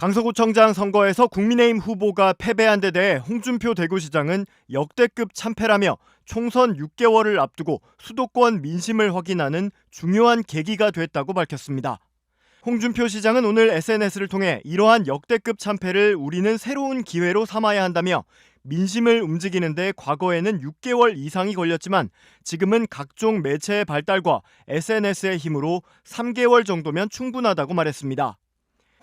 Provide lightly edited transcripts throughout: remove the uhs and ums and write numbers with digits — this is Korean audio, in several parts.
강서구청장 선거에서 국민의힘 후보가 패배한 데 대해 홍준표 대구시장은 역대급 참패라며 총선 6개월을 앞두고 수도권 민심을 확인하는 중요한 계기가 됐다고 밝혔습니다. 홍준표 시장은 오늘 SNS를 통해 이러한 역대급 참패를 우리는 새로운 기회로 삼아야 한다며 민심을 움직이는 데 과거에는 6개월 이상이 걸렸지만 지금은 각종 매체의 발달과 SNS의 힘으로 3개월 정도면 충분하다고 말했습니다.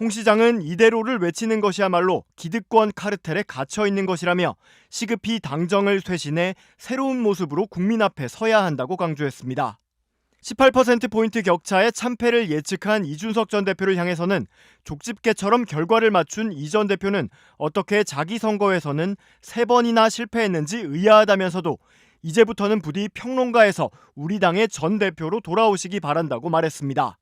홍 시장은 이대로를 외치는 것이야말로 기득권 카르텔에 갇혀 있는 것이라며 시급히 당정을 쇄신해 새로운 모습으로 국민 앞에 서야 한다고 강조했습니다. 18%포인트 격차의 참패를 예측한 이준석 전 대표를 향해서는 족집게처럼 결과를 맞춘 이 전 대표는 어떻게 자기 선거에서는 3번이나 실패했는지 의아하다면서도 이제부터는 부디 평론가에서 우리 당의 전 대표로 돌아오시기 바란다고 말했습니다.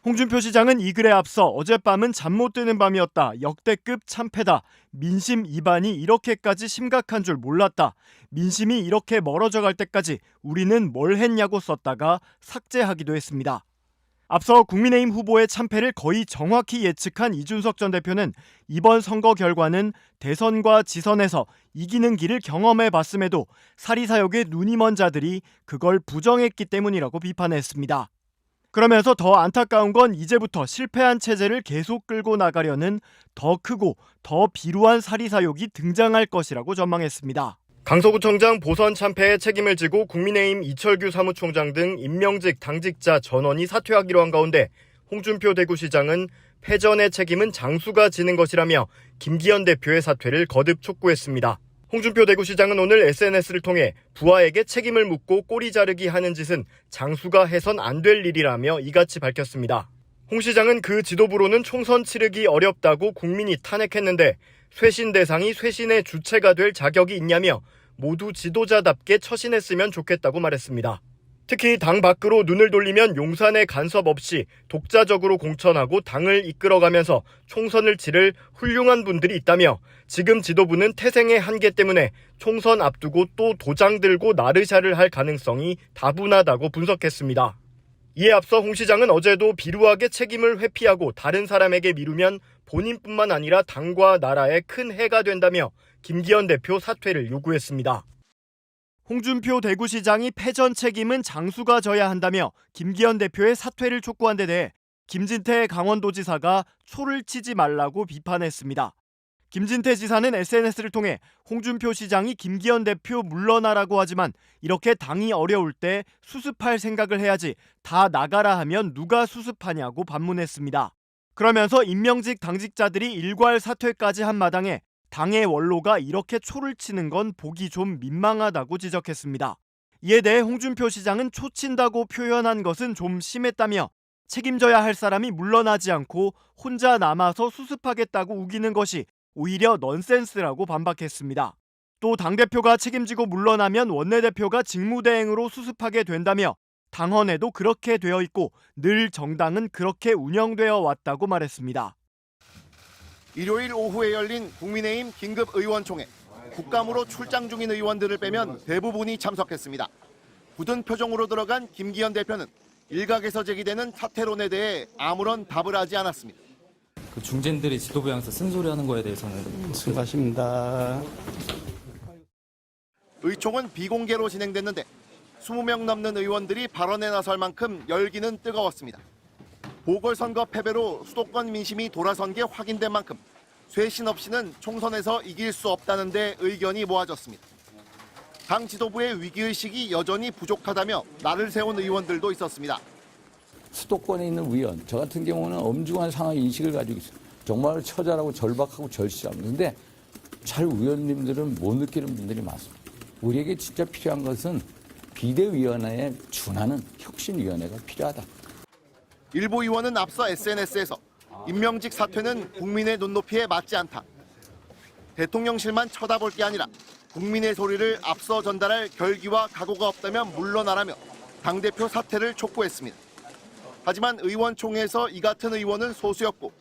홍준표 시장은 이 글에 앞서 어젯밤은 잠 못 드는 밤이었다. 역대급 참패다. 민심 이반이 이렇게까지 심각한 줄 몰랐다. 민심이 이렇게 멀어져 갈 때까지 우리는 뭘 했냐고 썼다가 삭제하기도 했습니다. 앞서 국민의힘 후보의 참패를 거의 정확히 예측한 이준석 전 대표는 이번 선거 결과는 대선과 지선에서 이기는 길을 경험해 봤음에도 사리사욕에 눈이 먼 자들이 그걸 부정했기 때문이라고 비판했습니다. 그러면서 더 안타까운 건 이제부터 실패한 체제를 계속 끌고 나가려는 더 크고 더 비루한 사리사욕이 등장할 것이라고 전망했습니다. 강서구청장 보선 참패에 책임을 지고 국민의힘 이철규 사무총장 등 임명직 당직자 전원이 사퇴하기로 한 가운데 홍준표 대구시장은 패전의 책임은 장수가 지는 것이라며 김기현 대표의 사퇴를 거듭 촉구했습니다. 홍준표 대구시장은 오늘 SNS를 통해 부하에게 책임을 묻고 꼬리 자르기 하는 짓은 장수가 해선 안 될 일이라며 이같이 밝혔습니다. 홍 시장은 그 지도부로는 총선 치르기 어렵다고 국민이 탄핵했는데 쇄신 대상이 쇄신의 주체가 될 자격이 있냐며 모두 지도자답게 처신했으면 좋겠다고 말했습니다. 특히 당 밖으로 눈을 돌리면 용산의 간섭 없이 독자적으로 공천하고 당을 이끌어가면서 총선을 치를 훌륭한 분들이 있다며 지금 지도부는 태생의 한계 때문에 총선 앞두고 또 도장 들고 나르샤를 할 가능성이 다분하다고 분석했습니다. 이에 앞서 홍 시장은 어제도 비루하게 책임을 회피하고 다른 사람에게 미루면 본인뿐만 아니라 당과 나라에 큰 해가 된다며 김기현 대표 사퇴를 요구했습니다. 홍준표 대구시장이 패전 책임은 장수가 져야 한다며 김기현 대표의 사퇴를 촉구한 데 대해 김진태 강원도지사가 초를 치지 말라고 비판했습니다. 김진태 지사는 SNS를 통해 홍준표 시장이 김기현 대표 물러나라고 하지만 이렇게 당이 어려울 때 수습할 생각을 해야지 다 나가라 하면 누가 수습하냐고 반문했습니다. 그러면서 임명직 당직자들이 일괄 사퇴까지 한 마당에 당의 원로가 이렇게 초를 치는 건 보기 좀 민망하다고 지적했습니다. 이에 대해 홍준표 시장은 초친다고 표현한 것은 좀 심했다며 책임져야 할 사람이 물러나지 않고 혼자 남아서 수습하겠다고 우기는 것이 오히려 넌센스라고 반박했습니다. 또 당대표가 책임지고 물러나면 원내대표가 직무대행으로 수습하게 된다며 당헌에도 그렇게 되어 있고 늘 정당은 그렇게 운영되어 왔다고 말했습니다. 일요일 오후에 열린 국민의힘 긴급의원총회. 국감으로 출장 중인 의원들을 빼면 대부분이 참석했습니다. 굳은 표정으로 들어간 김기현 대표는 일각에서 제기되는 사퇴론에 대해 아무런 답을 하지 않았습니다. 그 중진들이 지도부 향해서 쓴소리하는 거에 대해서는 수고하십니다. 의총은 비공개로 진행됐는데 20명 넘는 의원들이 발언에 나설 만큼 열기는 뜨거웠습니다. 보궐선거 패배로 수도권 민심이 돌아선 게 확인된 만큼 쇄신 없이는 총선에서 이길 수 없다는 데 의견이 모아졌습니다. 당 지도부의 위기의식이 여전히 부족하다며 날을 세운 의원들도 있었습니다. 수도권에 있는 의원, 저 같은 경우는 엄중한 상황 인식을 가지고 있어요. 정말 처절하고 절박하고 절실합니다. 그런데 잘 의원님들은 못 느끼는 분들이 많습니다. 우리에게 진짜 필요한 것은 비대위원회에 준하는 혁신위원회가 필요하다. 일부 의원은 앞서 SNS에서 임명직 사퇴는 국민의 눈높이에 맞지 않다. 대통령실만 쳐다볼 게 아니라 국민의 소리를 앞서 전달할 결기와 각오가 없다면 물러나라며 당대표 사퇴를 촉구했습니다. 하지만 의원총회에서 이 같은 의원은 소수였고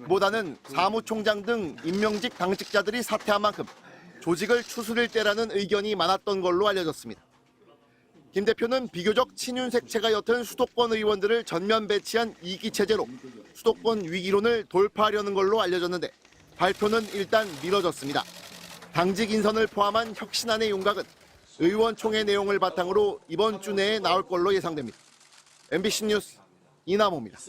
보다는 사무총장 등 임명직 당직자들이 사퇴한 만큼 조직을 추스릴 때라는 의견이 많았던 걸로 알려졌습니다. 김 대표는 비교적 친윤색채가 옅은 수도권 의원들을 전면 배치한 2기 체제로 수도권 위기론을 돌파하려는 걸로 알려졌는데 발표는 일단 미뤄졌습니다. 당직 인선을 포함한 혁신안의 윤곽은 의원총회 내용을 바탕으로 이번 주 내에 나올 걸로 예상됩니다. MBC 뉴스 이남호입니다.